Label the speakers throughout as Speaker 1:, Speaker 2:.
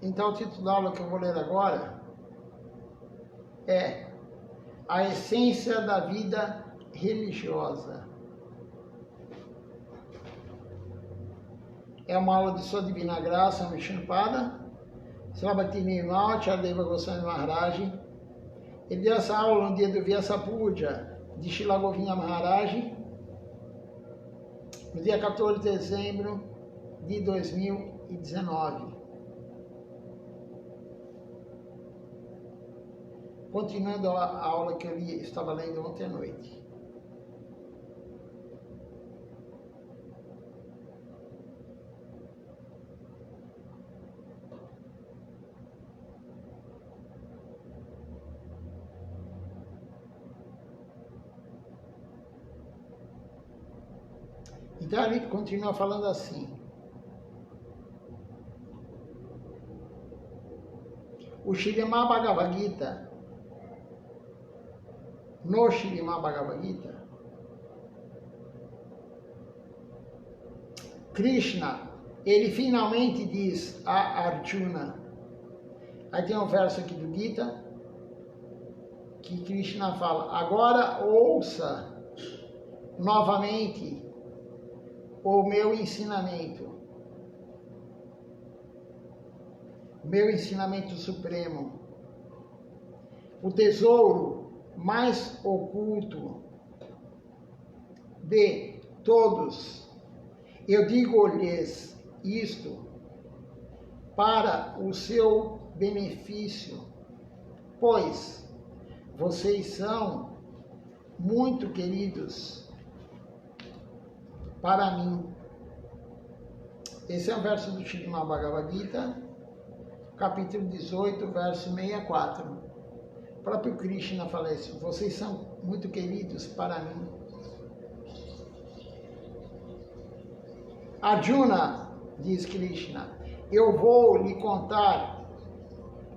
Speaker 1: Então, o título da aula que eu vou ler agora é A Essência da Vida Religiosa. É uma aula de Sua Divina Graça, Vishnupada, Srabhatini Acharya Goswami Maharaj. Ele deu essa aula no dia do Vyasa Puja de Srila Govinda Maharaj, no dia 14 de dezembro de 2019. Continuando a aula que eu estava lendo ontem à noite. Então ele continua falando assim. O Srimad Bhagavad Gita, no Srimad Bhagavad Gita, Krishna, ele finalmente diz a Arjuna, aí tem um verso aqui do Gita, que Krishna fala, agora ouça novamente o meu ensinamento supremo, o tesouro mais oculto de todos. Eu digo-lhes isto para o seu benefício, pois vocês são muito queridos para mim. Esse é o verso do Srimad Bhagavad Gita, capítulo 18, verso 64. O próprio Krishna fala isso, vocês são muito queridos para mim. Arjuna, diz Krishna, eu vou lhe contar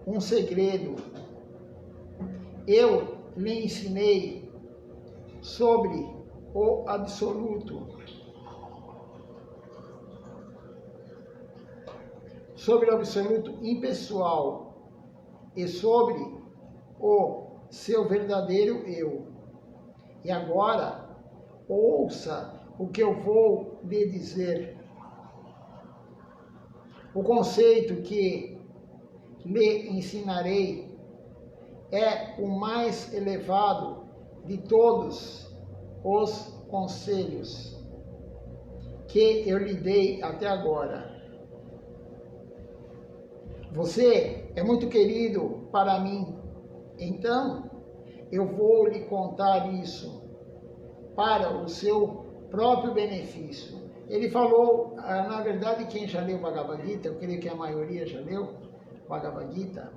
Speaker 1: um segredo. Eu lhe ensinei sobre o absoluto, sobre o absoluto impessoal e sobre o seu verdadeiro eu. E agora, ouça o que eu vou lhe dizer. O conceito que lhe ensinarei é o mais elevado de todos os conselhos que eu lhe dei até agora. Você é muito querido para mim, então eu vou lhe contar isso para o seu próprio benefício. Ele falou, na verdade, quem já leu o Bhagavad Gita, eu creio que a maioria já leu o Bhagavad Gita,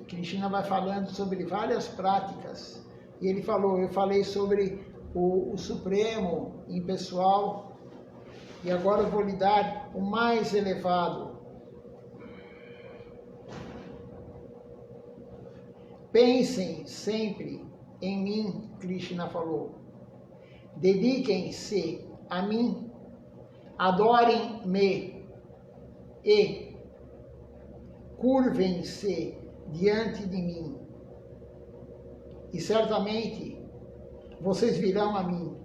Speaker 1: Krishna vai falando sobre várias práticas. E ele falou, eu falei sobre o Supremo impessoal, e agora eu vou lhe dar o mais elevado. Pensem sempre em mim, Krishna falou. Dediquem-se a mim, adorem-me e curvem-se diante de mim. E certamente vocês virão a mim.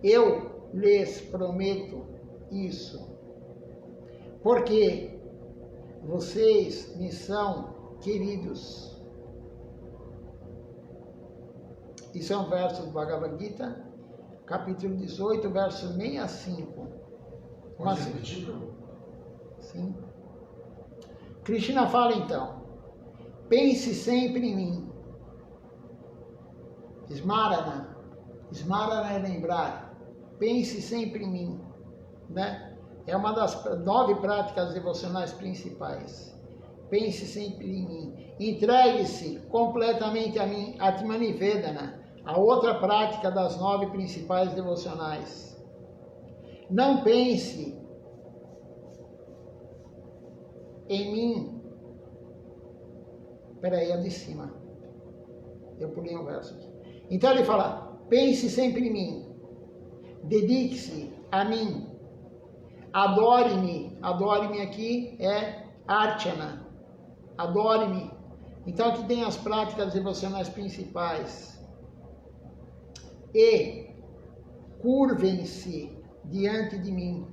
Speaker 1: Eu lhes prometo isso, porque vocês me são queridos. Isso é um verso do Bhagavad Gita, capítulo 18, verso 65.
Speaker 2: Pode repetir?
Speaker 1: Sim. Krishna fala então, pense sempre em mim. Smarana é lembrar. Pense sempre em mim, né? É uma das 9 práticas devocionais principais. Pense sempre em mim. Entregue-se completamente a mim, Atmani Vedana, a outra prática das 9 principais devocionais. Não pense em mim. Peraí, é de cima. Eu pulei um verso aqui. Então ele fala, pense sempre em mim. Dedique-se a mim. Adore-me. Adore-me aqui é Archana, adore-me. Então aqui tem as práticas devocionais principais. E curvem-se diante de mim.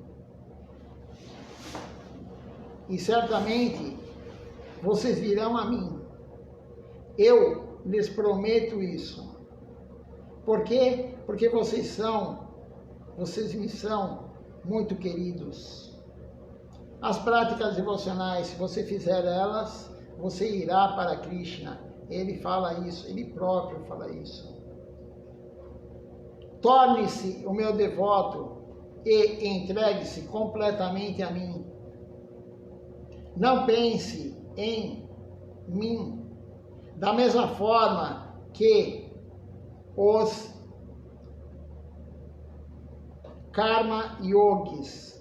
Speaker 1: E certamente vocês virão a mim. Eu lhes prometo isso. Por quê? Porque vocês me são muito queridos. As práticas devocionais, se você fizer elas, você irá para Krishna. Ele fala isso, ele próprio fala isso. Torne-se o meu devoto e entregue-se completamente a mim. Não pense em mim da mesma forma que os Karma Yogis.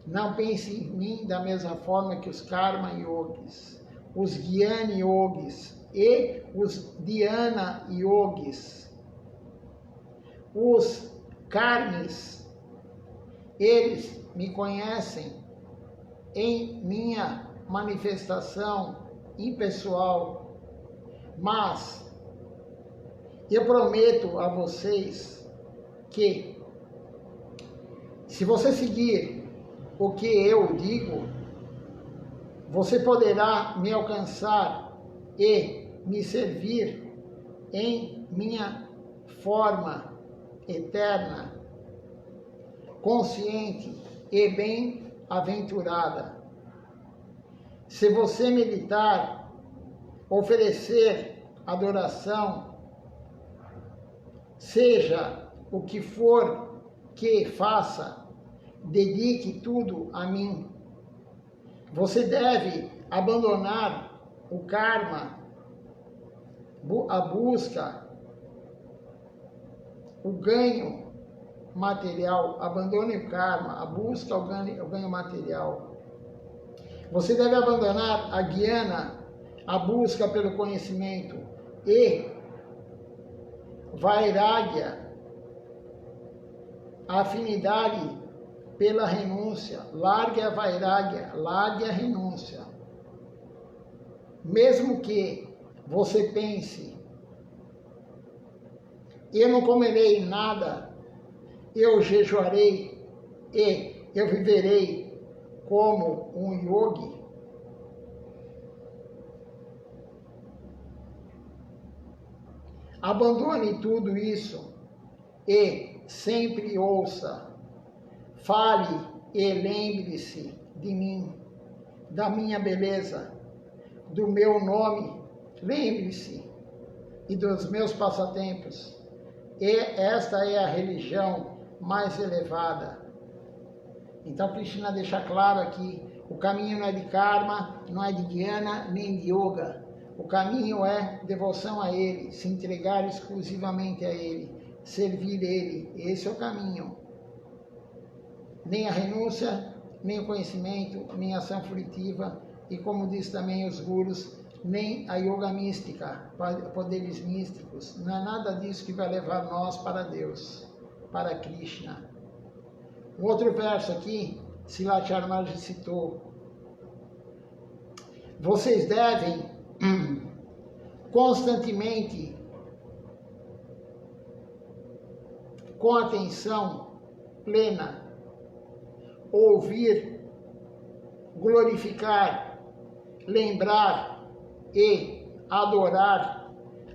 Speaker 1: Não pense em mim da mesma forma que os Karma Yogis, os Jnana Yogis e os Dhyana Yogis. Os Karmis, eles me conhecem em minha manifestação impessoal, mas eu prometo a vocês que, se você seguir o que eu digo, você poderá me alcançar e me servir em minha forma eterna, consciente e bem-aventurada. Se você meditar, oferecer adoração, seja o que for que faça, dedique tudo a mim. Você deve abandonar o karma, a busca, o ganho material. Abandone o karma, a busca, o ganho material. Você deve abandonar a jnana, a busca pelo conhecimento, e vairagya, a afinidade pela renúncia. Largue a vairagya, largue a renúncia. Mesmo que você pense, eu não comerei nada, eu jejuarei e eu viverei como um yogi. Abandone tudo isso e sempre ouça, fale e lembre-se de mim, da minha beleza, do meu nome, lembre-se, e dos meus passatempos. E esta é a religião mais elevada. Então Krishna deixa claro aqui, o caminho não é de karma, não é de jnana, nem de yoga. O caminho é devoção a Ele, se entregar exclusivamente a Ele, servir Ele. Esse é o caminho. Nem a renúncia, nem o conhecimento, nem a ação fruitiva, e como diz também os gurus, nem a yoga mística, poderes místicos. Não é nada disso que vai levar nós para Deus, para Krishna. Um outro verso aqui, Srila Charmaji citou. Vocês devem constantemente, com atenção plena, ouvir, glorificar, lembrar e adorar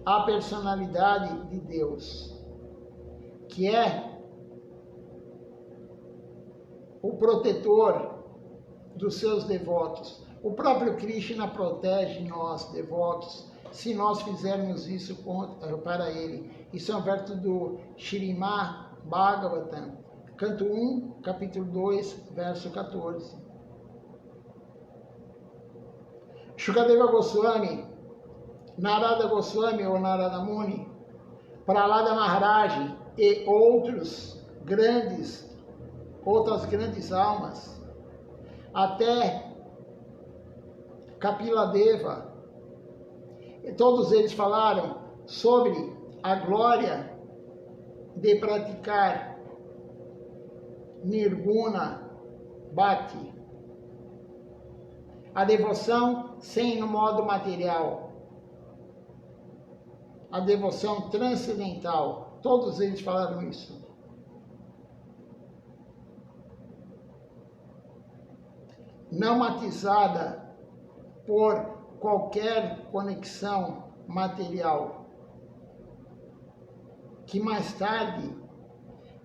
Speaker 1: a personalidade de Deus, que é o protetor dos seus devotos. O próprio Krishna protege nós, devotos, se nós fizermos isso para Ele. Isso é um verso do Śrīmad Bhagavatam, canto 1, capítulo 2, verso 14. Shukadeva Goswami, Narada Goswami ou Narada Muni, Prahlada Maharaj e outras grandes almas, até Kapila Deva, e todos eles falaram sobre a glória de praticar Nirguna Bhakti, a devoção sem no modo material, a devoção transcendental. Todos eles falaram isso. Não matizada por qualquer conexão material, que mais tarde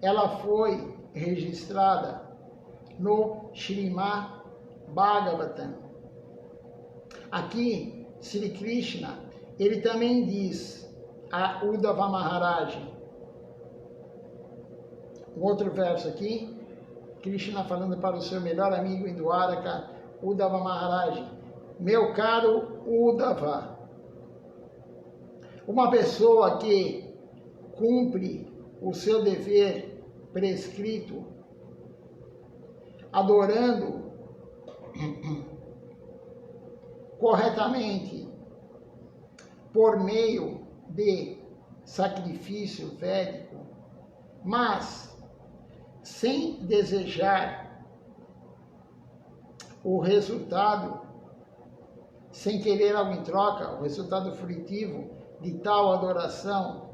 Speaker 1: ela foi registrada no Srimad Bhagavatam. Aqui, Sri Krishna, ele também diz a Uddhava Maharaj, um outro verso aqui, Krishna falando para o seu melhor amigo em Dwaraka, Uddhava Maharaj: meu caro Uddhava, uma pessoa que cumpre o seu dever prescrito, adorando corretamente por meio de sacrifício védico, mas sem desejar o resultado, sem querer algo em troca, o resultado frutivo de tal adoração,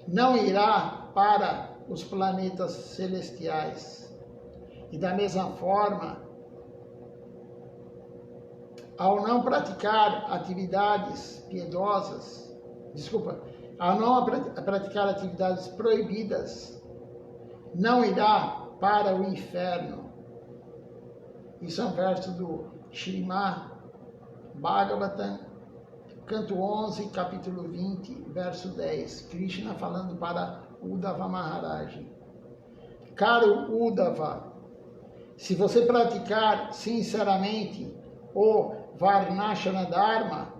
Speaker 1: não irá para os planetas celestiais. E da mesma forma, ao não praticar atividades piedosas, ao não praticar atividades proibidas, não irá para o inferno. Isso é um verso do Srimad Bhagavatam, canto 11, capítulo 20, verso 10. Krishna falando para Uddhava Maharaj: caro Uddhava, se você praticar sinceramente o Varnashana Dharma,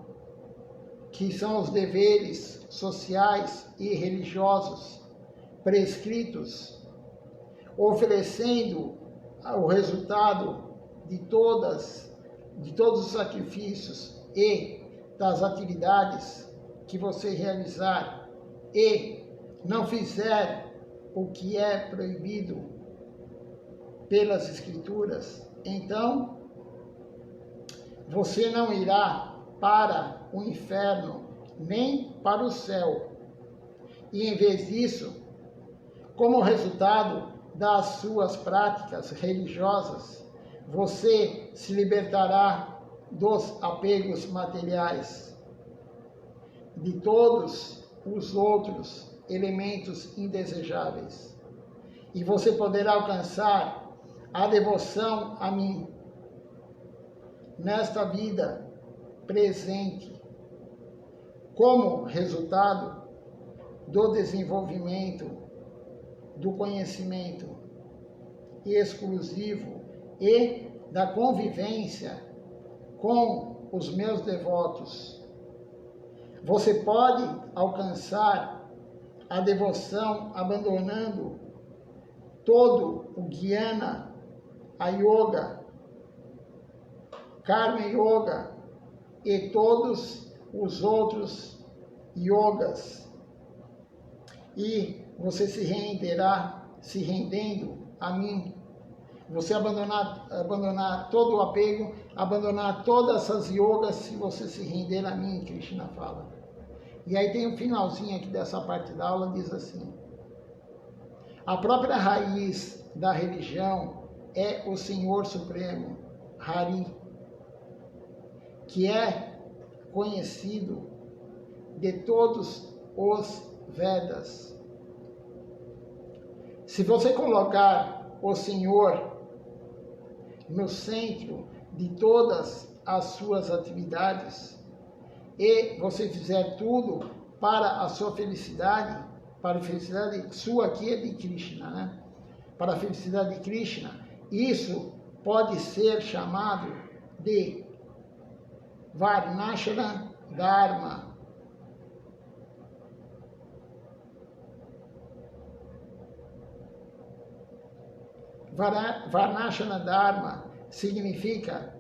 Speaker 1: que são os deveres sociais e religiosos prescritos, oferecendo o resultado de todos os sacrifícios e das atividades que você realizar, e não fizer o que é proibido pelas Escrituras, então você não irá para o inferno, nem para o céu. E em vez disso, como resultado das suas práticas religiosas, você se libertará dos apegos materiais, de todos os outros elementos indesejáveis, e você poderá alcançar a devoção a mim nesta vida presente, como resultado do desenvolvimento do conhecimento exclusivo e da convivência com os meus devotos. Você pode alcançar a devoção abandonando todo o Jnana, a Yoga, Karma Yoga e todos os outros yogas, e você se rendendo a mim. Você abandonar todo o apego, abandonar todas essas yogas, se você se render a mim, Krishna fala. E aí tem um finalzinho aqui dessa parte da aula, diz assim: a própria raiz da religião é o Senhor Supremo, Hari, que é conhecido de todos os Vedas. Se você colocar o Senhor no centro de todas as suas atividades e você fizer tudo para a sua felicidade, para a felicidade sua aqui é de Krishna, né? Para a felicidade de Krishna, isso pode ser chamado de Varnashana Dharma. Varnashana Dharma significa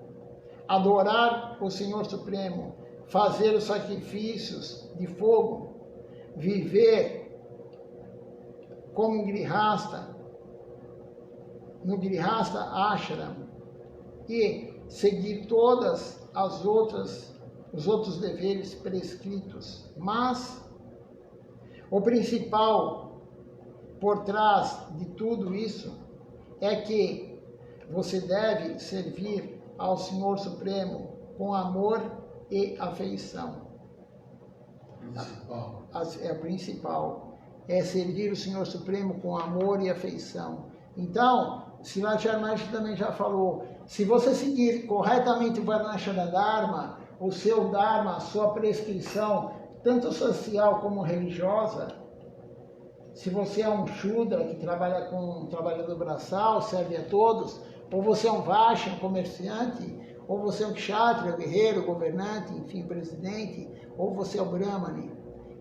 Speaker 1: adorar o Senhor Supremo, fazer os sacrifícios de fogo, viver como Grihasta, no Grihasta Ashram, e seguir todas os outros deveres prescritos, mas o principal por trás de tudo isso é que você deve servir ao Senhor Supremo com amor e afeição.
Speaker 2: Principal.
Speaker 1: É o principal. É servir o Senhor Supremo com amor e afeição. Então, Srimati Maharaj também já falou, se você seguir corretamente o Varnashrama Dharma, o seu Dharma, a sua prescrição, tanto social como religiosa, se você é um Shudra que trabalha com um trabalhador braçal, serve a todos, ou você é um Vaishya, um comerciante, ou você é um Kshatriya, guerreiro, governante, enfim, presidente, ou você é o Brahmani.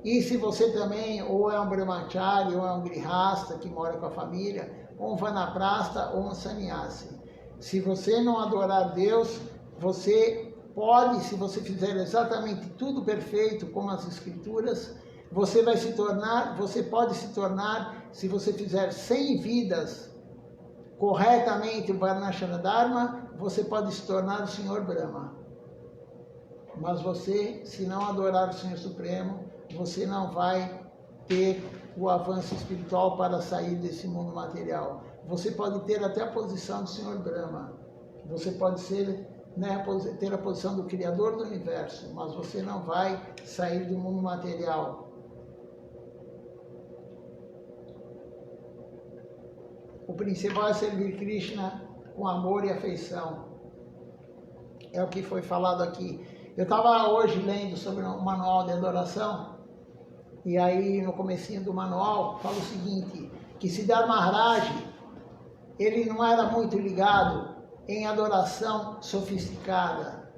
Speaker 1: E se você também ou é um Brahmachari, ou é um Grihasta que mora com a família, ou um Vanaprastha, ou um Sannyasi. Se você não adorar Deus, você pode, se você fizer exatamente tudo perfeito, como as Escrituras, você pode se tornar, se você fizer 100 vidas corretamente o Varnashrama Dharma, você pode se tornar o Senhor Brahma. Mas você, se não adorar o Senhor Supremo, você não vai ter o avanço espiritual para sair desse mundo material. Você pode ter até a posição do Senhor Brahma. Você pode ser, ter a posição do Criador do Universo, mas você não vai sair do mundo material. O principal é servir Krishna com amor e afeição. É o que foi falado aqui. Eu estava hoje lendo sobre um manual de adoração, e aí no comecinho do manual fala o seguinte, que Siddhartha Maharaj, ele não era muito ligado em adoração sofisticada,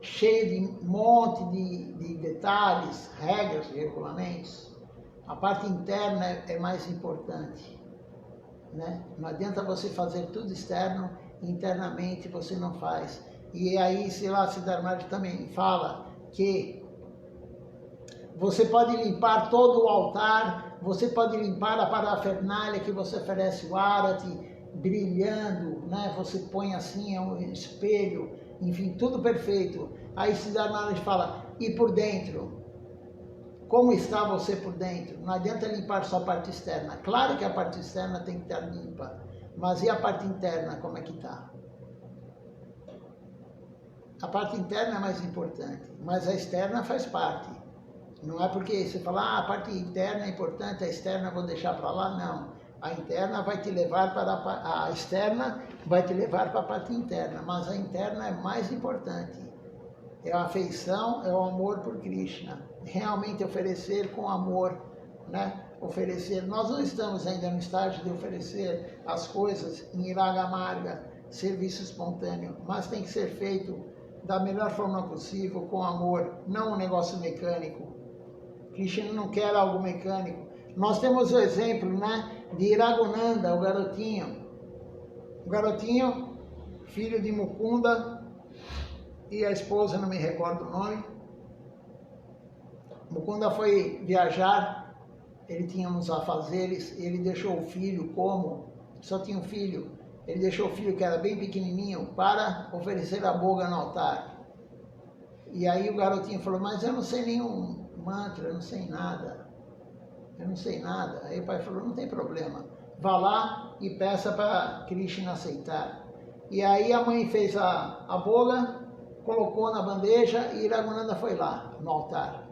Speaker 1: cheia de um monte de detalhes, regras e regulamentos. A parte interna é mais importante. Né? Não adianta você fazer tudo externo, internamente você não faz. E aí, sei lá, Siddhartha Maharaj também fala que você pode limpar todo o altar, você pode limpar a parafernália que você oferece o arati, brilhando, né? Você põe assim, é um espelho, enfim, tudo perfeito. Aí Siddhartha Maharaj fala, e por dentro? Como está você por dentro? Não adianta limpar só a parte externa. Claro que a parte externa tem que estar limpa, mas e a parte interna, como é que está? A parte interna é mais importante, mas a externa faz parte. Não é porque você fala, a parte interna é importante, a externa eu vou deixar para lá, não. A interna vai te levar para a externa, vai te levar para a parte interna, mas a interna é mais importante. É a afeição, é o amor por Krishna. Realmente oferecer com amor, né? Oferecer. Nós não estamos ainda no estágio de oferecer as coisas em Raga Marga, serviço espontâneo, mas tem que ser feito da melhor forma possível, com amor, não um negócio mecânico. Krishna não quer algo mecânico. Nós temos o exemplo, né, de Raghunanda, o garotinho. O garotinho, filho de Mukunda, e a esposa, não me recordo o nome. Mukunda foi viajar, ele tinha uns afazeres, ele deixou o filho só tinha um filho, ele deixou o filho que era bem pequenininho para oferecer a boga no altar. E aí o garotinho falou, mas eu não sei nenhum mantra, eu não sei nada. Aí o pai falou, não tem problema, vá lá e peça para Krishna aceitar. E aí a mãe fez a boga, colocou na bandeja e Raghunanda foi lá, no altar.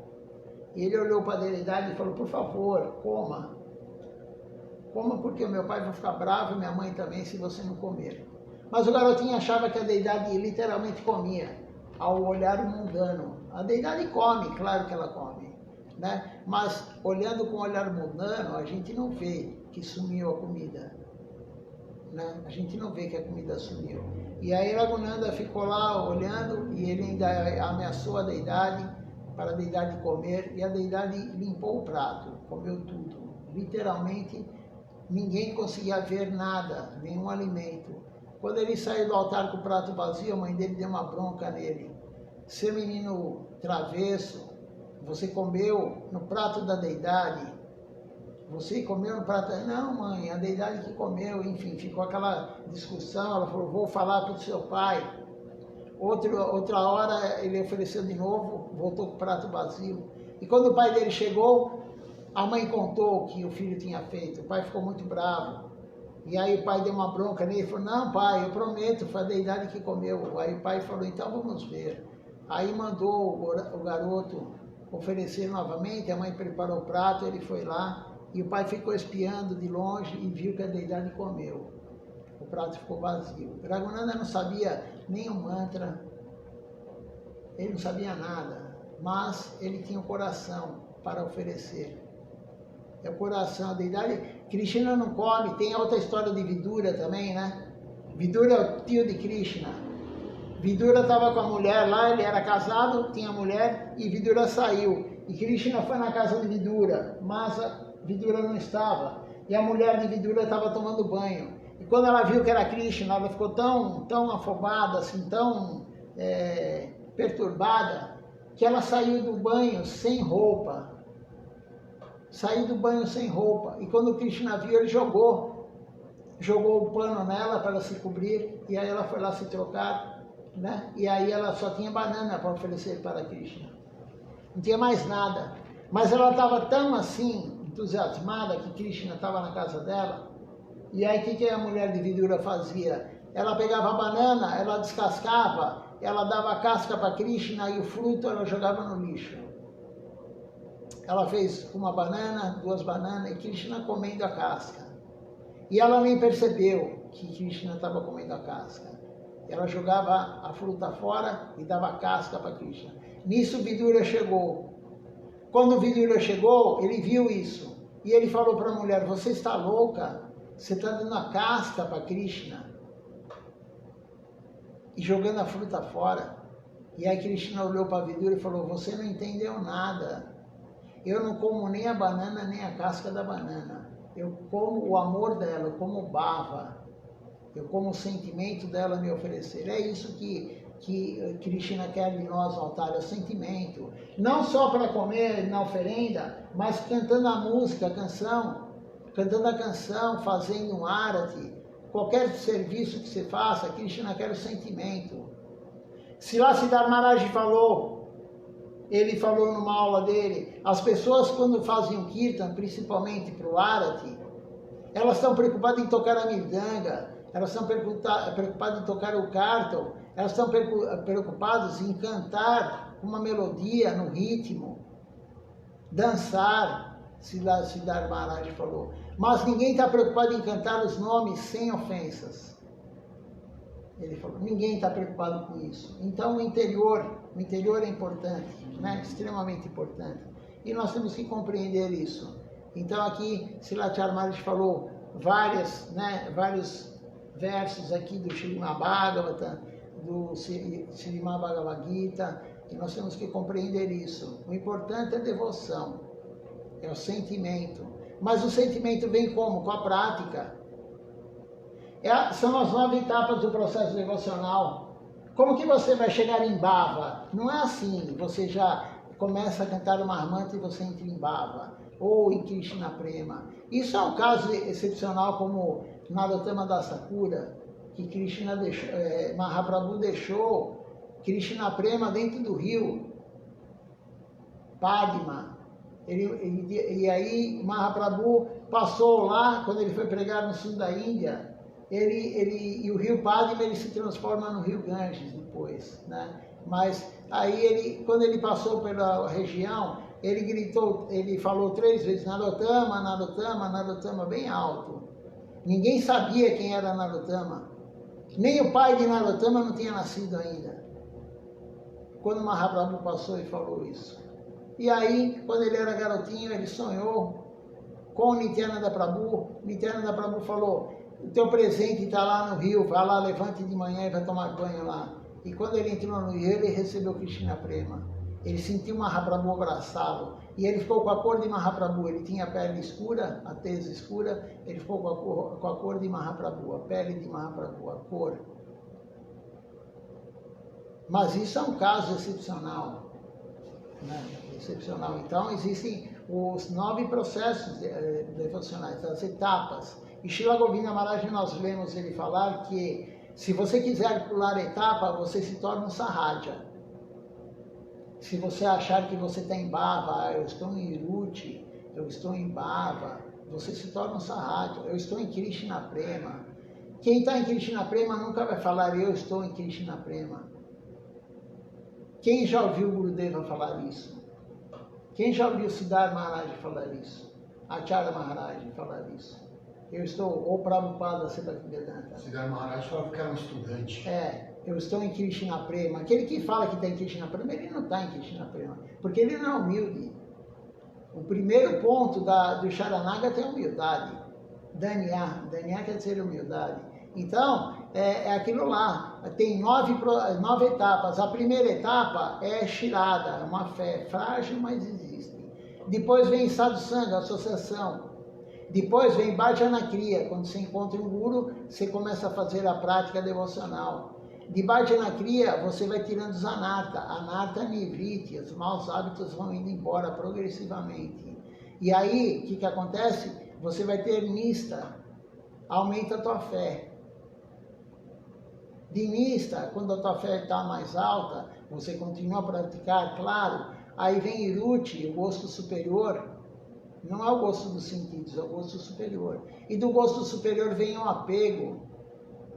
Speaker 1: E ele olhou para a deidade e falou, por favor, coma. Coma porque o meu pai vai ficar bravo e minha mãe também se você não comer. Mas o garotinho achava que a deidade literalmente comia, ao olhar mundano. A deidade come, claro que ela come, né? Mas olhando com o olhar mundano, a gente não vê que sumiu a comida. Né? A gente não vê que a comida sumiu. E aí Raghunanda ficou lá olhando e ele ainda ameaçou a deidade para a deidade comer, e a deidade limpou o prato, comeu tudo. Literalmente, ninguém conseguia ver nada, nenhum alimento. Quando ele saiu do altar com o prato vazio, a mãe dele deu uma bronca nele. Seu menino travesso, você comeu no prato da deidade, você comeu no prato? Não, mãe, a deidade que comeu. Enfim, ficou aquela discussão. Ela falou, vou falar para o seu pai. Outra hora ele ofereceu de novo, voltou com o prato vazio. E quando o pai dele chegou, a mãe contou o que o filho tinha feito. O pai ficou muito bravo. E aí o pai deu uma bronca nele e falou, não pai, eu prometo, foi a deidade que comeu. Aí o pai falou, então vamos ver. Aí mandou o garoto oferecer novamente, a mãe preparou o prato, ele foi lá. E o pai ficou espiando de longe e viu que a deidade comeu. O prato ficou vazio. Raghunanda não sabia nem um mantra, ele não sabia nada, mas ele tinha um coração para oferecer. É o coração, a deidade. Krishna não come, tem outra história de Vidura também, né? Vidura é o tio de Krishna. Vidura estava com a mulher lá, ele era casado, tinha mulher, e Vidura saiu. E Krishna foi na casa de Vidura, mas Vidura não estava. E a mulher de Vidura estava tomando banho. E quando ela viu que era Krishna, ela ficou tão afobada, assim, tão perturbada, que ela saiu do banho sem roupa. Saiu do banho sem roupa. E quando o Krishna viu, ele jogou o pano nela para se cobrir. E aí ela foi lá se trocar, né? E aí ela só tinha banana para oferecer para Krishna. Não tinha mais nada. Mas ela estava tão assim, entusiasmada, que Krishna estava na casa dela. E aí o que a mulher de Vidura fazia? Ela pegava a banana, ela descascava, ela dava a casca para Krishna e o fruto ela jogava no lixo. Ela fez uma banana, 2 bananas, e Krishna comendo a casca. E ela nem percebeu que Krishna estava comendo a casca. Ela jogava a fruta fora e dava a casca para Krishna. Nisso Vidura chegou. Quando Vidura chegou, ele viu isso. E ele falou para a mulher, você está louca? Você está dando a casca para Krishna e jogando a fruta fora. E aí Krishna olhou para Vidura e falou, você não entendeu nada. Eu não como nem a banana, nem a casca da banana. Eu como o amor dela, eu como o bhava. Eu como o sentimento dela me oferecer. É isso que Krishna quer de nós no altar, é o sentimento. Não só para comer na oferenda, mas cantando a música, a canção. Cantando a canção, fazendo um arati, qualquer serviço que você faça, Krishna quer o sentimento. Srila Siddhar Maharaj ele falou numa aula dele, as pessoas quando fazem um kirtan, principalmente para o arati, elas estão preocupadas em tocar a mirdanga, elas estão preocupadas em tocar o kartal, elas estão preocupadas em cantar uma melodia no ritmo, dançar, Siddhar Maharaj falou. Mas ninguém está preocupado em cantar os nomes sem ofensas. Ele falou, ninguém está preocupado com isso. Então o interior é importante, né? Extremamente importante. E nós temos que compreender isso. Então aqui, Srila Maharaj falou vários versos aqui do Srimad Bhagavatam, do Srimad Bhagavad Gita, e nós temos que compreender isso. O importante é a devoção, é o sentimento. Mas o sentimento vem como? Com a prática. São as 9 etapas do processo devocional. Como que você vai chegar em bhava? Não é assim, você já começa a cantar uma manta e você entra em bhava, ou em Krishna Prema. Isso é um caso excepcional como Narottama Dasakura, que Mahaprabhu deixou Krishna Prema dentro do rio Padma. E aí Mahaprabhu passou lá, quando ele foi pregar no sul da Índia, e o rio Padma ele se transforma no rio Ganges depois, né? Mas aí quando ele passou pela região, ele gritou, ele falou 3 vezes, Narottama, Narottama, Narottama, bem alto. Ninguém sabia quem era Narottama. Nem o pai de Narottama não tinha nascido ainda. Quando Mahaprabhu passou e falou isso. E aí, quando ele era garotinho, ele sonhou com Nityananda Prabhu. Nityananda Prabhu falou, o teu presente está lá no rio, vai lá, levante de manhã e vai tomar banho lá. E quando ele entrou no rio, ele recebeu Krishna Prema. Ele sentiu Mahaprabhu abraçá-lo. E ele ficou com a cor de Mahaprabhu. Ele tinha a pele escura, a tez escura. Ele ficou com a cor de Mahaprabhu, a pele de Mahaprabhu, a cor. Mas isso é um caso excepcional. Né? Excepcional. Então, existem os 9 processos devocionais, as etapas. E Srila Govinda Maharaj, nós lemos ele falar que se você quiser pular a etapa, você se torna um Sahaja. Se você achar que você está em Bhava, eu estou em Iruti, eu estou em Bhava, você se torna um Sahaja. Eu estou em Krishna Prema. Quem está em Krishna Prema nunca vai falar eu estou em Krishna Prema. Quem já ouviu o Gurudeva falar isso? Quem já ouviu Siddhartha Maharaj falar isso? Acharya Maharaj falar isso? Eu estou, ou Prabhupada Siddhartha.
Speaker 2: Siddhartha Maharaj falava que era um estudante.
Speaker 1: Eu estou em Krishna Prema. Aquele que fala que está em Krishna Prema, ele não está em Krishna Prema, porque ele não é humilde. O primeiro ponto do Sharanagata é humildade. Danya quer dizer humildade. Então, é aquilo lá. Tem 9 etapas. A primeira etapa é Shirada, uma fé frágil, mas existe. Depois vem Sadhusanga, associação. Depois vem Bhajanakriya, quando você encontra um guru, você começa a fazer a prática devocional. De Bhajanakriya, você vai tirando os anarta. Anarta nivriti, os maus hábitos vão indo embora progressivamente. E aí, o que acontece? Você vai ter nista, aumenta a tua fé. De nista, quando a tua fé está mais alta, você continua a praticar, claro. Aí vem iruti, o gosto superior. Não é o gosto dos sentidos, é o gosto superior. E do gosto superior vem o apego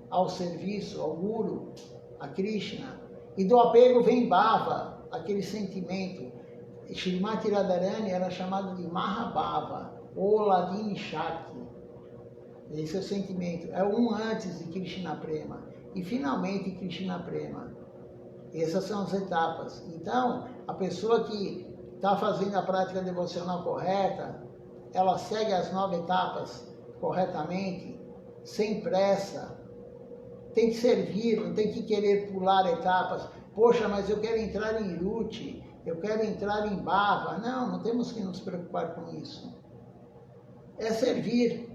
Speaker 1: ao serviço, ao Guru, a Krishna. E do apego vem Bhava, aquele sentimento. Shrimati Radharani era chamado de Mahabhava, ou Ladini Shakti. Esse é o sentimento. É um antes de Krishna Prema. E finalmente Krishna Prema. Essas são as etapas. Então, a pessoa que está fazendo a prática devocional correta, ela segue as 9 etapas corretamente, sem pressa. Tem que servir, não tem que querer pular etapas. Poxa, mas eu quero entrar em Iruti, eu quero entrar em Bhava. Não temos que nos preocupar com isso. É servir.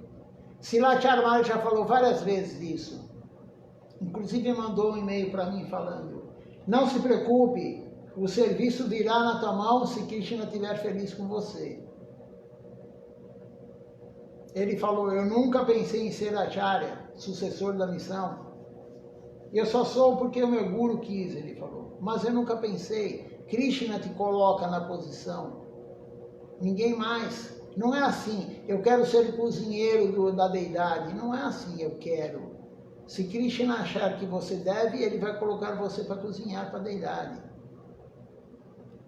Speaker 1: Srila Acharya já falou várias vezes isso. Inclusive mandou um e-mail para mim falando, não se preocupe, o serviço virá na tua mão se Krishna estiver feliz com você. Ele falou, eu nunca pensei em ser Acharya, sucessor da missão. Eu só sou porque o meu guru quis, ele falou. Mas eu nunca pensei. Krishna te coloca na posição. Ninguém mais. Não é assim, eu quero ser cozinheiro da deidade. Não é assim, eu quero. Se Krishna achar que você deve, ele vai colocar você para cozinhar para a deidade.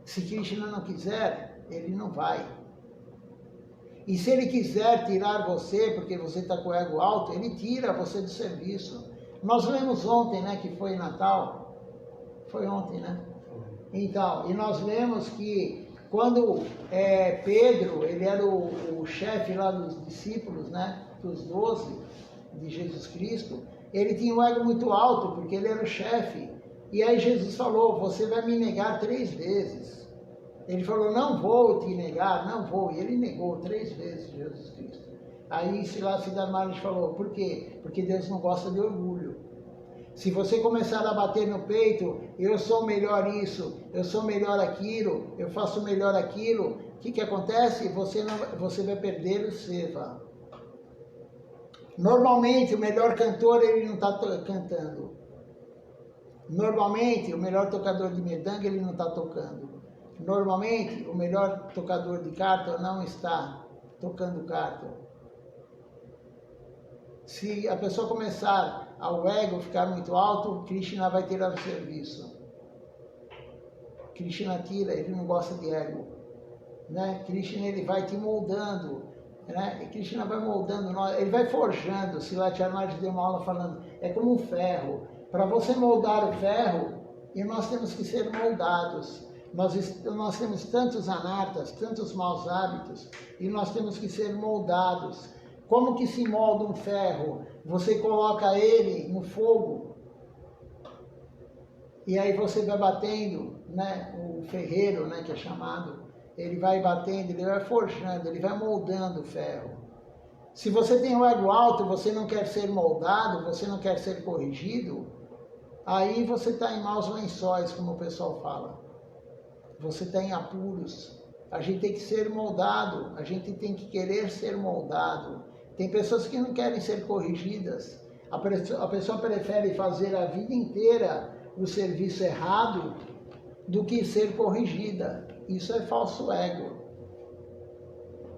Speaker 1: Se Krishna não quiser, ele não vai. E se ele quiser tirar você, porque você está com o ego alto, ele tira você do serviço. Nós lemos ontem, né, que foi Natal. Foi ontem, né? Então, e nós lemos que quando Pedro, ele era o chefe lá dos discípulos, né, dos 12 de Jesus Cristo, ele tinha um ego muito alto, porque ele era o chefe. E aí Jesus falou, você vai me negar 3 vezes. Ele falou, não vou te negar, não vou. E ele negou 3 vezes Jesus Cristo. Aí Siddhartha Maharaj falou, por quê? Porque Deus não gosta de orgulho. Se você começar a bater no peito, eu sou melhor isso, eu sou melhor aquilo, eu faço melhor aquilo, o que acontece? Você vai perder o seva. Normalmente, o melhor cantor, ele não está cantando. Normalmente, o melhor tocador de mridanga, ele não está tocando. Normalmente, o melhor tocador de carta não está tocando carta. Se a pessoa começar ao ego ficar muito alto, Krishna vai tirar o serviço. Krishna tira, ele não gosta de ego. Né? Krishna, ele vai te moldando. Né? E Krishna vai moldando, ele vai forjando. Srila Acharya deu uma aula falando, é como um ferro. Para você moldar o ferro, e nós temos que ser moldados. Nós temos tantos anartas, tantos maus hábitos, e nós temos que ser moldados. Como que se molda um ferro? Você coloca ele no fogo, e aí você vai batendo, né? O ferreiro, né, que é chamado, ele vai batendo, ele vai forjando, ele vai moldando o ferro. Se você tem o ego alto, você não quer ser moldado, você não quer ser corrigido, aí você está em maus lençóis, como o pessoal fala. Você está em apuros. A gente tem que ser moldado, a gente tem que querer ser moldado. Tem pessoas que não querem ser corrigidas. A pessoa prefere fazer a vida inteira o serviço errado do que ser corrigida. Isso é falso ego.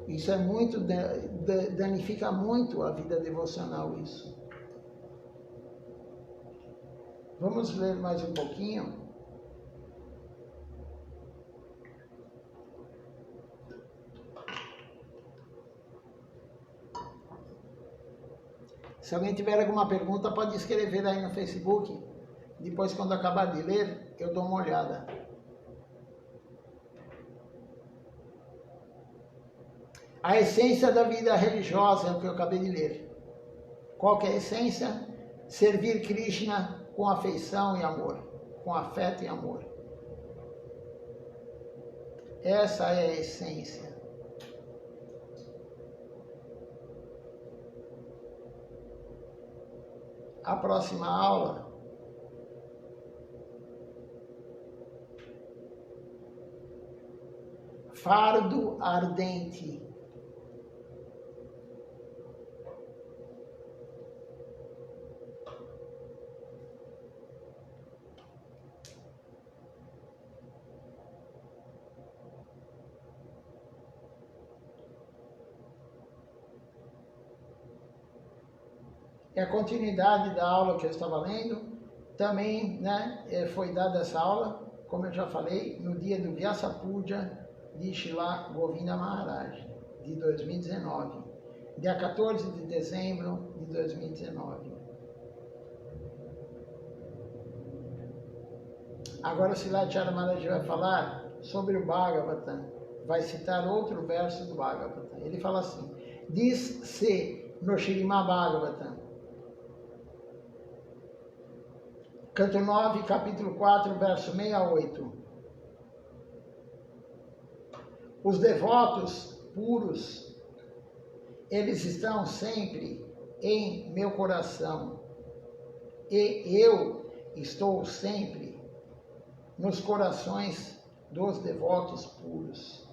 Speaker 1: Isso é muito, danifica muito a vida devocional, isso. Vamos ler mais um pouquinho. Se alguém tiver alguma pergunta, pode escrever aí no Facebook. Depois, quando acabar de ler, eu dou uma olhada. A essência da vida religiosa é o que eu acabei de ler. Qual que é a essência? Servir Krishna com afeição e amor, com afeto e amor. Essa é a essência. A próxima aula fardo ardente. É a continuidade da aula que eu estava lendo. Também, né, foi dada essa aula, como eu já falei, no dia do Vyasa Puja de Srila Govinda Maharaj, de 2019. Dia 14 de dezembro de 2019. Agora o Srila Maharaj vai falar sobre o Bhagavatam. Vai citar outro verso do Bhagavatam. Ele fala assim: diz-se no Srimad Bhagavatam, Canto 9, capítulo 4, verso 68. Os devotos puros, eles estão sempre em meu coração. E eu estou sempre nos corações dos devotos puros.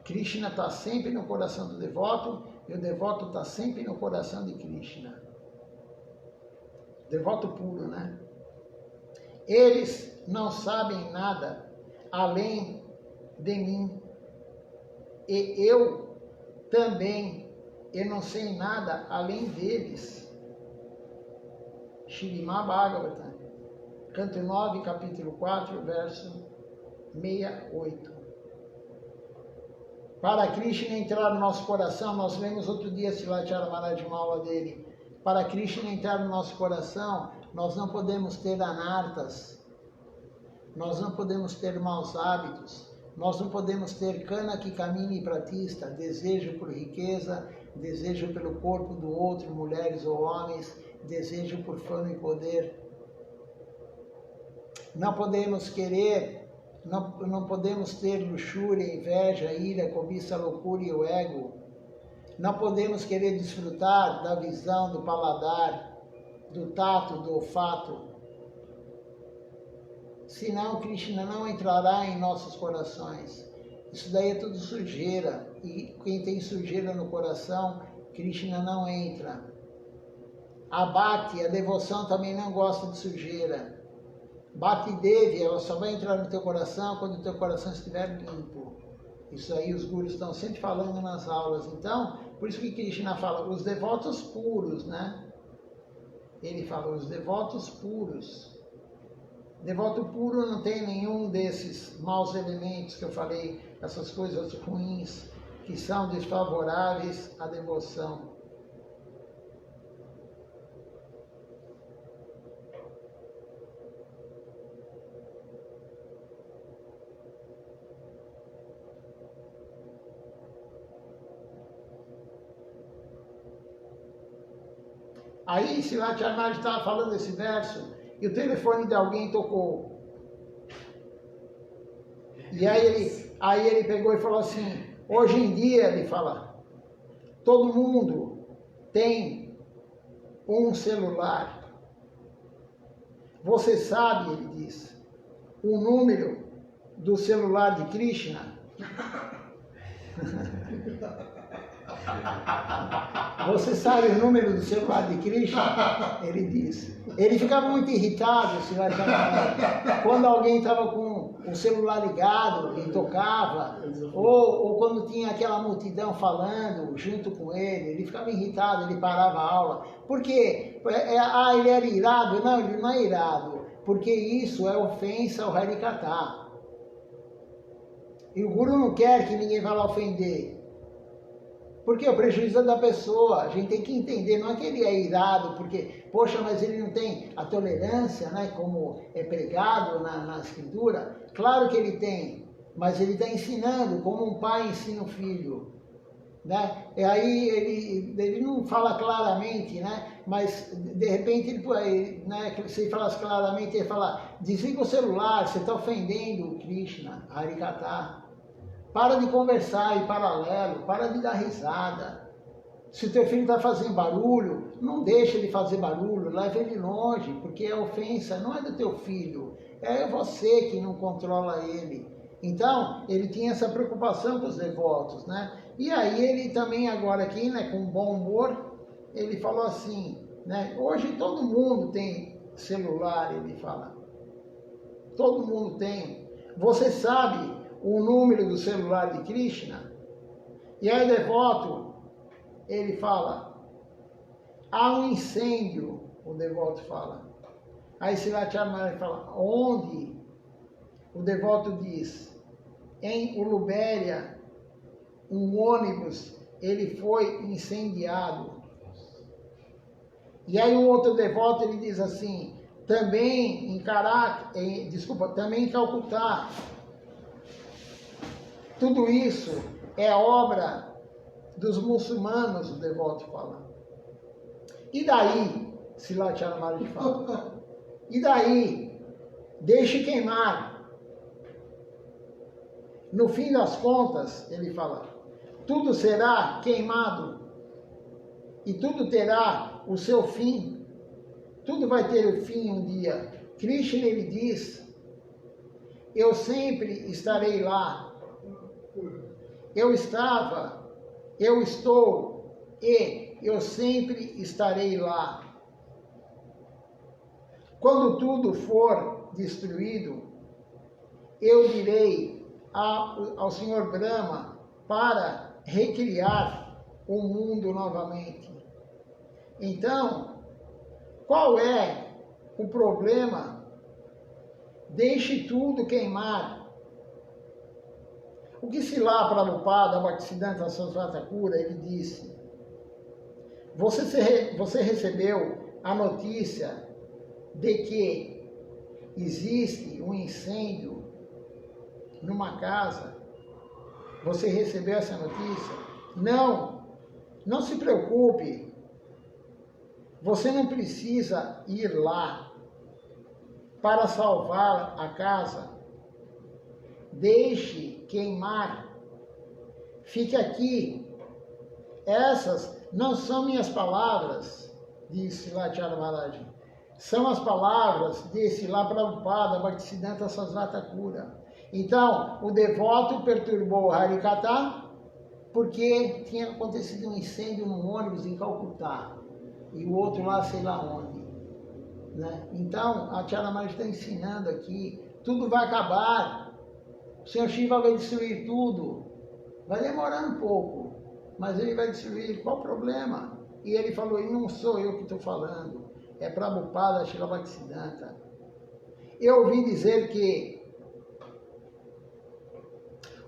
Speaker 1: Krishna está sempre no coração do devoto e o devoto está sempre no coração de Krishna. Devoto puro, né? Eles não sabem nada além de mim. E eu também, eu não sei nada além deles. Srimad Bhagavatam, canto 9, capítulo 4, verso 68. Para Krishna entrar no nosso coração, nós lemos outro dia Srila Maharaj, uma aula dele. Para Krishna entrar no nosso coração, nós não podemos ter anartas, nós não podemos ter maus hábitos, nós não podemos ter Kanaki Kamini Pratista, desejo por riqueza, desejo pelo corpo do outro, mulheres ou homens, desejo por fama e poder. Não podemos querer, não podemos ter luxúria, inveja, ira, cobiça, loucura e o ego. Não podemos querer desfrutar da visão, do paladar, do tato, do olfato. Senão Krishna não entrará em nossos corações. Isso daí é tudo sujeira. E quem tem sujeira no coração, Krishna não entra. A Bhakti, a devoção, também não gosta de sujeira. Bhakti Devi, ela só vai entrar no teu coração quando o teu coração estiver limpo. Isso aí os gurus estão sempre falando nas aulas. Então, por isso que Krishna fala, os devotos puros, né? Ele fala, os devotos puros. Devoto puro não tem nenhum desses maus elementos que eu falei, essas coisas ruins, que são desfavoráveis à devoção. Aí, Srila Maharaj estava falando esse verso, e o telefone de alguém tocou. E aí ele pegou e falou assim, hoje em dia, ele fala, todo mundo tem um celular. Você sabe, ele diz, o número do celular de Krishna? Você sabe o número do celular de Krishna? Ele disse. Ele ficava muito irritado, quando alguém estava com o celular ligado e tocava, ou quando tinha aquela multidão falando junto com ele ficava irritado, ele parava a aula. Por quê? Ele era irado? Não, ele não é irado, porque isso é ofensa ao Harikata. E o Guru não quer que ninguém vá lá ofender. Porque o prejuízo é da pessoa, a gente tem que entender, não é que ele é irado, porque, poxa, mas ele não tem a tolerância, né, como é pregado na escritura. Claro que ele tem, mas ele está ensinando, como um pai ensina o filho. Né? E aí ele não fala claramente, né, mas de repente, né, se ele falasse claramente, ele fala, desliga o celular, você está ofendendo o Krishna, Harikata. Para de conversar em paralelo, para de dar risada. Se o teu filho está fazendo barulho, não deixa ele fazer barulho, leva ele longe, porque a ofensa não é do teu filho, é você que não controla ele. Então, ele tinha essa preocupação com os devotos, né? E aí ele também agora aqui, né, com bom humor, ele falou assim, né? Hoje todo mundo tem celular, ele fala. Todo mundo tem. Você sabe o número do celular de Krishna? E aí o devoto, ele fala, há um incêndio, o devoto fala. Aí Srilacharya Maharaj fala, onde? O devoto diz, em Ulubéria, um ônibus, ele foi incendiado. E aí um outro devoto, ele diz assim, também também em Calcutá, tudo isso é obra dos muçulmanos, o devoto fala. E daí, Srilacharya Maharaj fala, e daí, deixe queimar. No fim das contas, ele fala, tudo será queimado e tudo terá o seu fim. Tudo vai ter o fim um dia. Krishna, ele diz, eu sempre estarei lá. Eu estava, eu estou e eu sempre estarei lá. Quando tudo for destruído, eu direi ao Senhor Brahma para recriar o mundo novamente. Então, qual é o problema? Deixe tudo queimar. O que Srila Prabhupada, Bhaktisiddhanta Saraswati Thakura, ele disse, você recebeu a notícia de que existe um incêndio numa casa? Você recebeu essa notícia? Não se preocupe. Você não precisa ir lá para salvar a casa. Deixe queimar. Fique aqui. Essas não são minhas palavras, disse Srilacharya Maharaj. São as palavras de Srila Prabhupada, Bhaktisiddhanta Saraswati Thakura. Então, o devoto perturbou Harikata porque tinha acontecido um incêndio num ônibus em Calcutá. E o outro lá, sei lá onde. Né? Então, a Acharya Maharaj está ensinando aqui, tudo vai acabar. O Senhor Shiva vai destruir tudo. Vai demorar um pouco, mas ele vai destruir. Qual o problema? E ele falou, e não sou eu que estou falando, é Prabhupada Srila Bhaktisiddhanta. Eu ouvi dizer que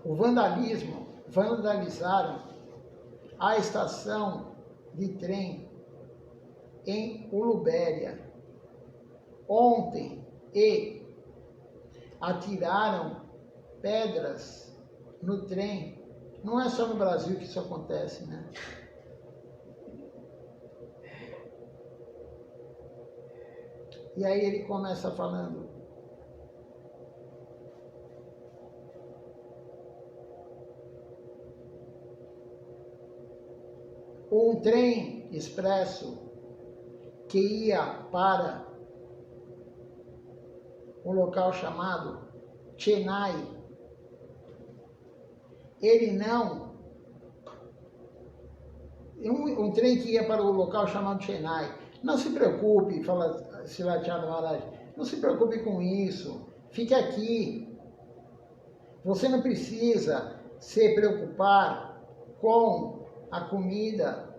Speaker 1: o vandalizaram a estação de trem em Ulubéria ontem e atiraram pedras no trem. Não é só no Brasil que isso acontece, né? E aí ele começa falando, um trem expresso que ia para um local chamado Chennai, ele não... Um trem que ia para o local chamado Chennai. Não se preocupe, fala Srilatya Maharaj, não se preocupe com isso, fique aqui. Você não precisa se preocupar com a comida,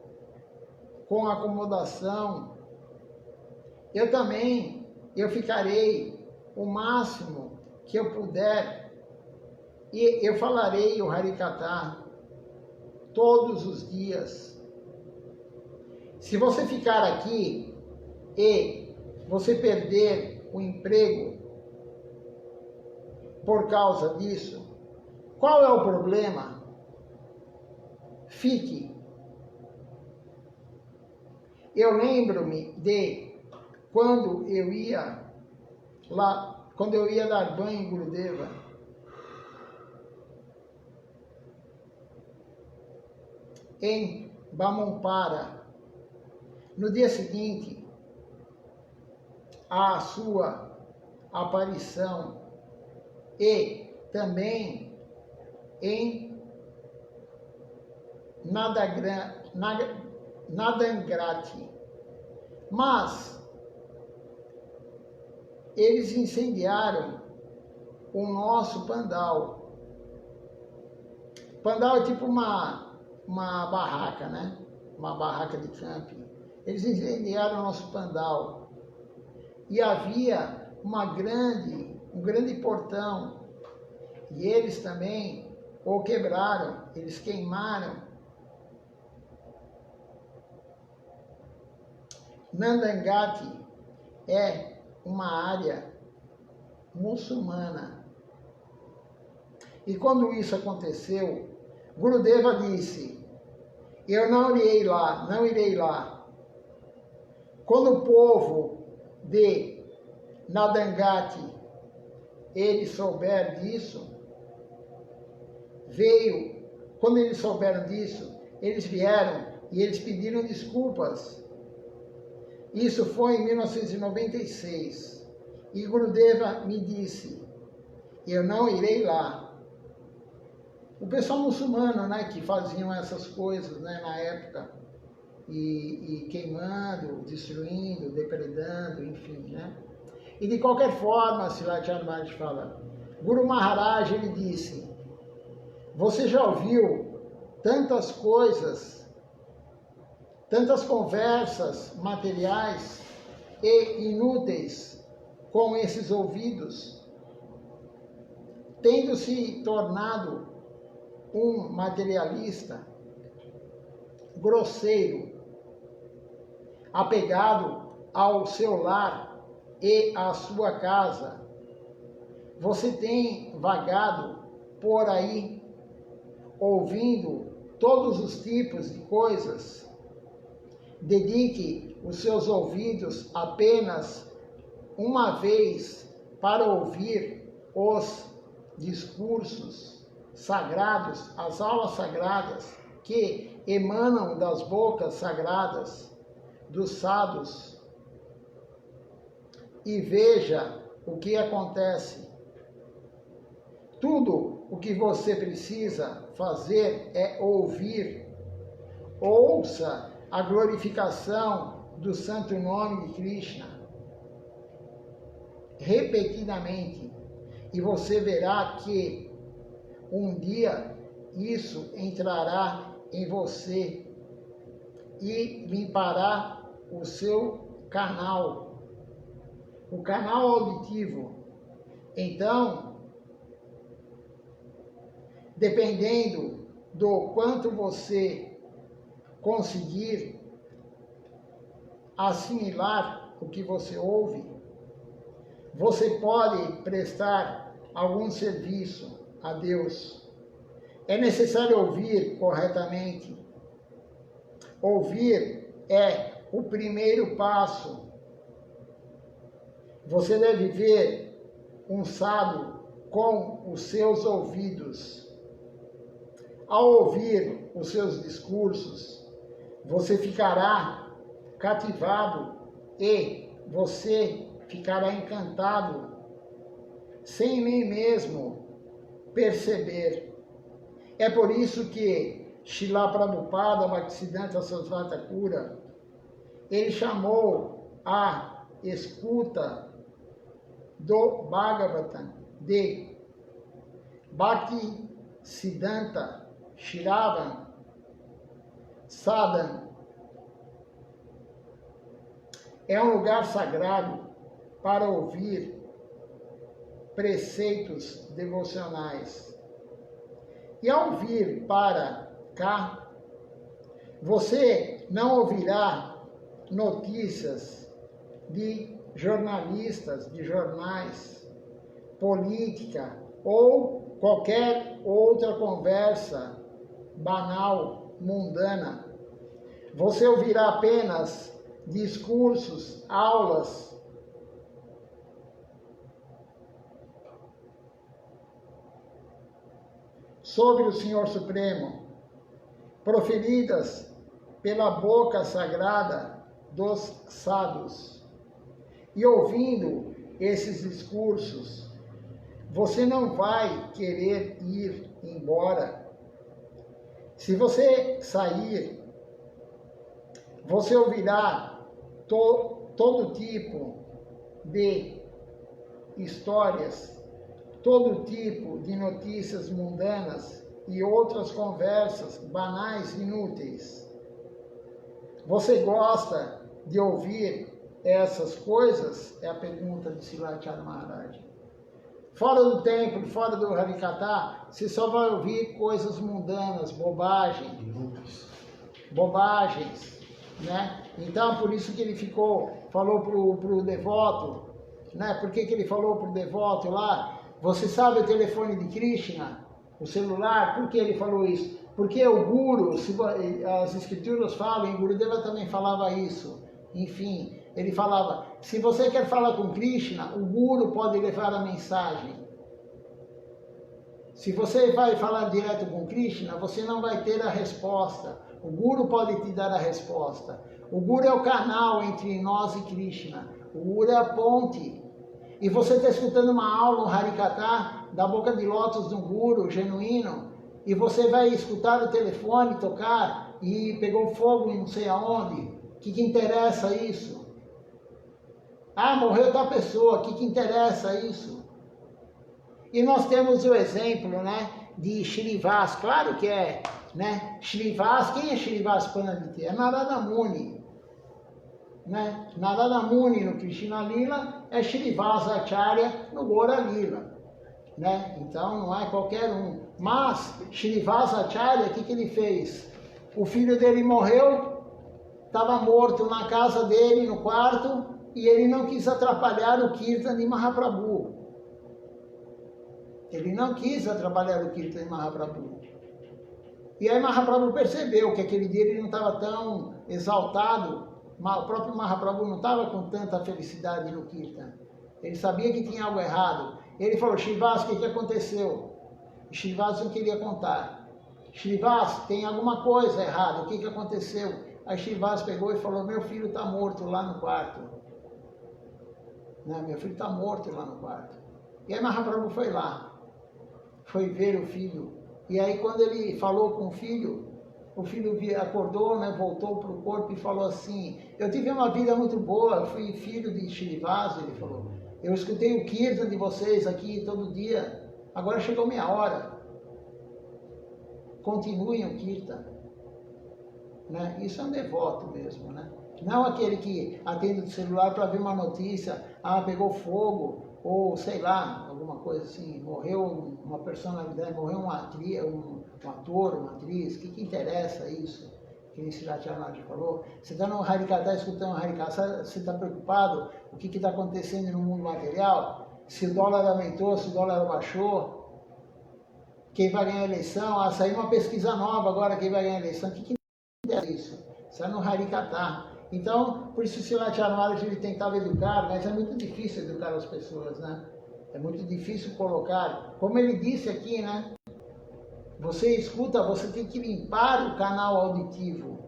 Speaker 1: com a acomodação. Eu ficarei o máximo que eu puder e eu falarei o Harikatha todos os dias. Se você ficar aqui e você perder o emprego por causa disso, qual é o problema? Fique. Eu lembro-me de quando eu ia dar banho em Gurudeva, em Bamampara, no dia seguinte à sua aparição, e também em Nadangrati. Mas eles incendiaram o nosso pandal. Pandal é tipo uma barraca, né? Uma barraca de camping. Eles incendiaram o nosso pandal. E havia um grande portão. E eles também o quebraram, eles queimaram. Nandangati é uma área muçulmana. E quando isso aconteceu, Gurudeva disse: eu não irei lá. Quando o povo de Nadangati, eles souberam disso, quando eles souberam disso, eles vieram e eles pediram desculpas. Isso foi em 1996. E Gurudeva me disse: eu não irei lá. O pessoal muçulmano, né, que faziam essas coisas, né, na época, e queimando, destruindo, depredando, enfim, né? E de qualquer forma, Srilatya Maharaj fala, Guru Maharaj, ele disse: você já ouviu tantas coisas, tantas conversas materiais e inúteis com esses ouvidos, tendo se tornado um materialista grosseiro, apegado ao seu lar e à sua casa. Você tem vagado por aí, ouvindo todos os tipos de coisas. Dedique os seus ouvidos apenas uma vez para ouvir os discursos sagrados, as aulas sagradas que emanam das bocas sagradas dos sadhus, e veja o que acontece. Tudo o que você precisa fazer é ouvir. Ouça a glorificação do santo nome de Krishna repetidamente, e você verá que um dia isso entrará em você e limpará o seu canal, o canal auditivo. Então, dependendo do quanto você conseguir assimilar o que você ouve, você pode prestar algum serviço a Deus. É necessário ouvir corretamente. Ouvir é o primeiro passo. Você deve ver um sábio com os seus ouvidos. Ao ouvir os seus discursos, você ficará cativado e você ficará encantado, sem nem mesmo perceber. É por isso que Srila Prabhupada Bhaktisiddhanta Sarasvati Thakura, ele chamou a escuta do Bhagavatam de Bhaktisiddhanta Shravan Sadhana. É um lugar sagrado para ouvir preceitos devocionais. E ao vir para cá, você não ouvirá notícias de jornalistas, de jornais, política ou qualquer outra conversa banal, mundana. Você ouvirá apenas discursos, aulas sobre o Senhor Supremo, proferidas pela boca sagrada dos sábios. E ouvindo esses discursos, você não vai querer ir embora. Se você sair, você ouvirá todo tipo de histórias, todo tipo de notícias mundanas e outras conversas banais e inúteis. Você gosta de ouvir essas coisas? É a pergunta de Srilacharya Maharaj. Fora do templo, fora do Harikatha, você só vai ouvir coisas mundanas, bobagens, né? Então, por isso que ele falou pro devoto, né? Por que ele falou pro devoto lá? Você sabe o telefone de Krishna, o celular? Por que ele falou isso? Porque o Guru, as escrituras falam, e Gurudeva também falava isso. Enfim, ele falava, se você quer falar com Krishna, o Guru pode levar a mensagem. Se você vai falar direto com Krishna, você não vai ter a resposta. O Guru pode te dar a resposta. O Guru é o canal entre nós e Krishna. O Guru é a ponte. E você está escutando uma aula, um Harikatha, da boca de lótus de um Guru genuíno, e você vai escutar o telefone tocar e pegou fogo em não sei aonde. O que interessa isso? Ah, morreu tal pessoa, o que interessa isso? E nós temos o exemplo, né, de Shrivas, claro que é, né? Shrivas, quem é Shrivas Pandit? É Narada Muni. Né? Narada Muni no Krishna Lila é Shrivas Acharya no Gora Lila. Né? Então não é qualquer um. Mas Shrivas Acharya, o que ele fez? O filho dele morreu, estava morto na casa dele, no quarto, e ele não quis atrapalhar o Kirtan de Mahaprabhu. Ele não quis atrapalhar o Kirtan de Mahaprabhu. E aí Mahaprabhu percebeu que aquele dia ele não estava tão exaltado, o próprio Mahaprabhu não estava com tanta felicidade no Kirtan. Ele sabia que tinha algo errado. Ele falou, Shrivas, o que aconteceu? Shrivas não queria contar. Shrivas, tem alguma coisa errada, o que aconteceu? Aí Shrivas pegou e falou, meu filho está morto lá no quarto. Não, meu filho está morto lá no quarto. E aí Mahaprabhu foi lá, foi ver o filho. E aí quando ele falou com o filho acordou, né, voltou para o corpo e falou assim, eu tive uma vida muito boa, eu fui filho de Shrivas, ele falou. Eu escutei o Kirtan de vocês aqui todo dia, agora chegou minha hora. Continuem o Kirtan. Né? Isso é um devoto mesmo, né? Não aquele que atende o celular para ver uma notícia, pegou fogo, ou sei lá, alguma coisa assim, morreu uma personalidade, morreu um ator, uma atriz, o que interessa isso? Que nem Srilacharya falou. Você está no Harikatha, escutando o Harikatha, você está preocupado o que está acontecendo no mundo material? Se o dólar aumentou, se o dólar baixou, quem vai ganhar a eleição? Saiu uma pesquisa nova agora, quem vai ganhar a eleição? O que interessa isso? Está no Harikatha. Então, por isso o Srilacharya ele tentava educar, mas é muito difícil educar as pessoas, né? É muito difícil colocar, como ele disse aqui, né? Você escuta, você tem que limpar o canal auditivo.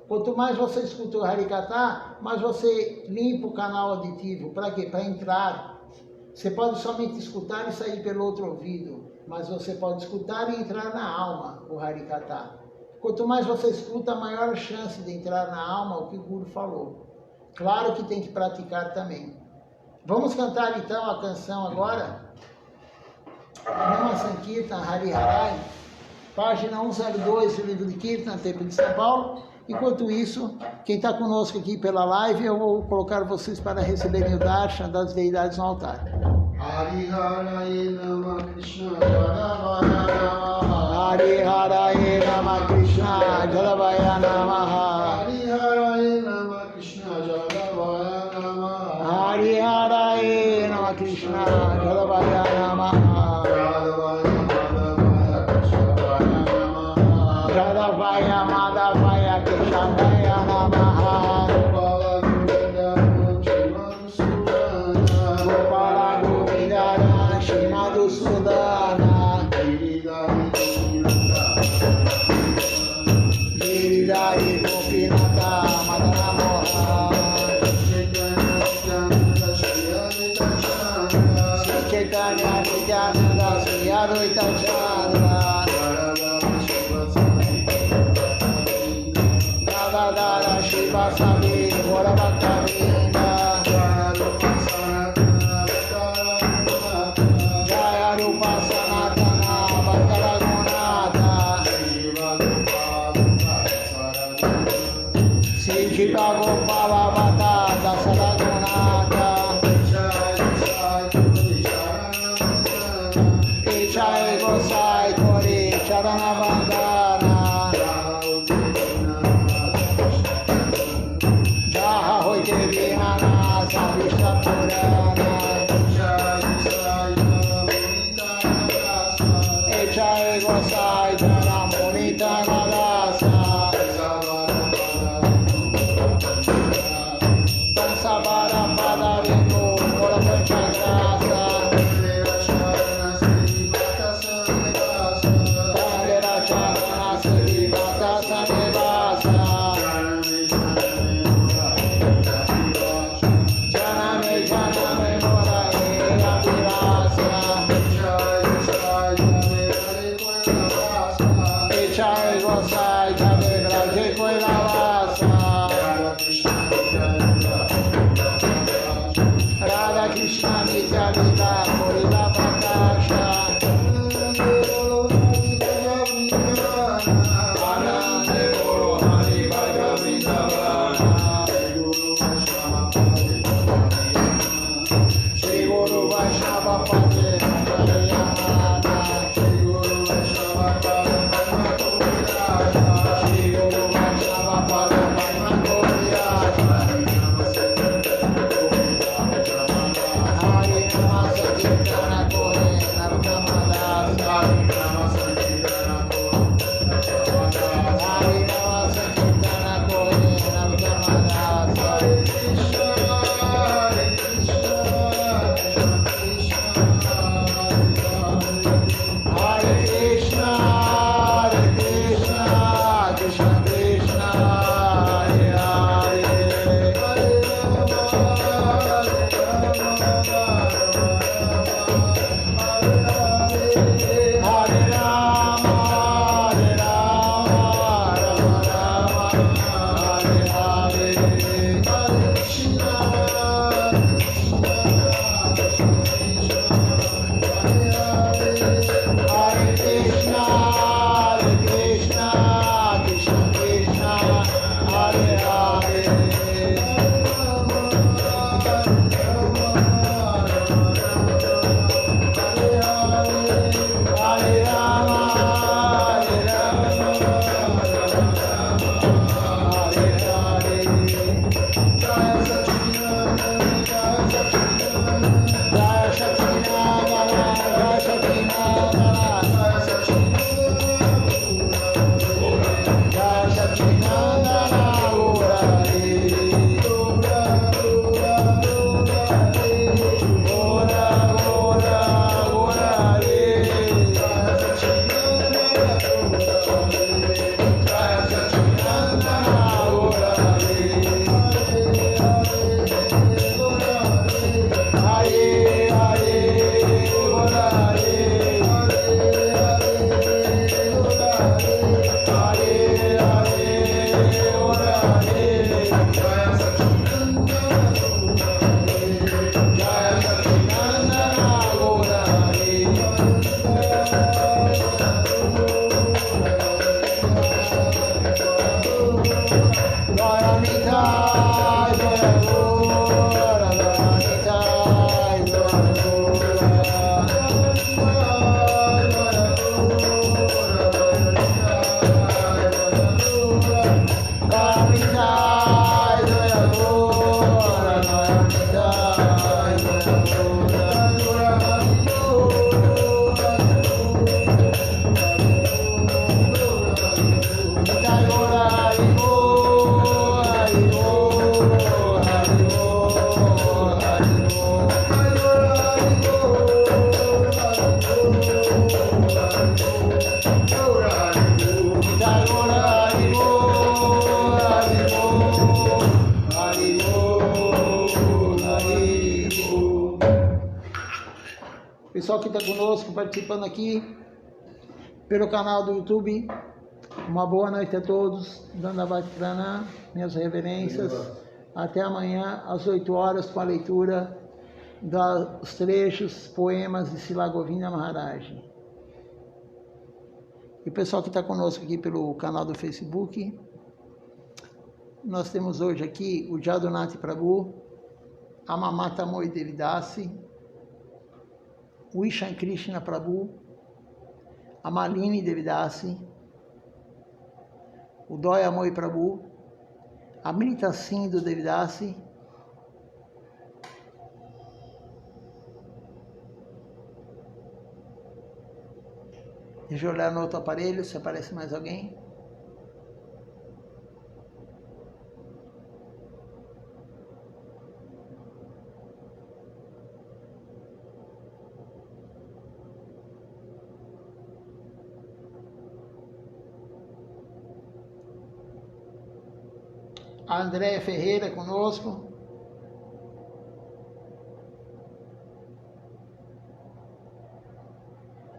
Speaker 1: Quanto mais você escuta o Harikatha, mais você limpa o canal auditivo. Para quê? Para entrar. Você pode somente escutar e sair pelo outro ouvido. mas você pode escutar e entrar na alma o Harikata. Quanto mais você escuta, maior a chance de entrar na alma o que o Guru falou. Claro que tem que praticar também. Vamos cantar então a canção agora? Nama Sankirtan Hariharai, página 102 do livro de Kirtan, Templo de São Paulo. Enquanto isso, quem está conosco aqui pela live, eu vou colocar vocês para receberem o darshan das deidades no altar.
Speaker 2: Hariharai Nama Krishna Jalavaya Namaha.
Speaker 1: Hariharai Nama Krishna Jalavaya Namaha.
Speaker 2: Hariharai Nama Krishna Jalavaya Namaha.
Speaker 1: Hariharai Nama Krishna Jalavaya Namaha. Jalavaya Madhavaya Keshavaya Namaha. Gopala Govindara Shimadu Sudana. Giridhari Gopinata Madana Moha. Chaitanya Nityananda Sri Advaita Chandra. Radhadara Shiva Savi Gaurabhaktavinda. Jaya Rupa Sanatana Bhattara Gunata. Sri Jiva Gopala Bhatta Dasara Gunata. Ichai Gosai Kori Charana Bandana. Jaha Hoite Vihana Savishta Purana. Ichai Gosai Jana Munita Nalasa. Tansabara Pada Vindu Kola Chandrasa. Radha Krishna Nityananda Purida Prakasha. Anande Guru Hari Bhaja Vrindavana. Shri Guru Vaishnava Pate Pranayana. Shri Guru Vaishnava Pate Pranayana. Shri Guru Vaishnava Pate Pranayana. Hari Nama Sankirtana Kore Narottam Das. Hari Nama Sankirtana Kore Narottam Das. Hare Krishna, Hare Krishna, Hare Krishna, Krishna Krishna, Hare Hare. Hare Rama, Hare Rama, Rama Rama, Hare Hare. Hare Krishna, Hare Krishna, Hare Krishna, Krishna Krishna, Hare Hare. Hare Rama, Hare Rama, Hare Hare. Jaya Sachidana Pessoal que está conosco, participando aqui pelo canal do YouTube, uma boa noite a todos, Dandavat Pranam, minhas reverências, até amanhã às 8 horas com a leitura dos trechos, poemas de Srila Govinda Maharaj. E o pessoal que está conosco aqui pelo canal do Facebook, nós temos hoje aqui o Jadunath Prabhu, a Mamata Mohi Devidasi, o Ishan Krishna Prabhu, a Malini Devidasi, o Doya Mohi Prabhu, a Mrita Sindhu Devidasi, deixa eu olhar no outro aparelho se aparece mais alguém. A Andréia Ferreira conosco.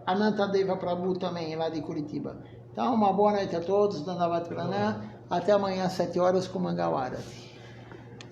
Speaker 1: A Nantadeva Prabhu também, lá de Curitiba. Então, uma boa noite a todos, Dandavat Pranam. Até amanhã às 7 horas com Mangal Arati.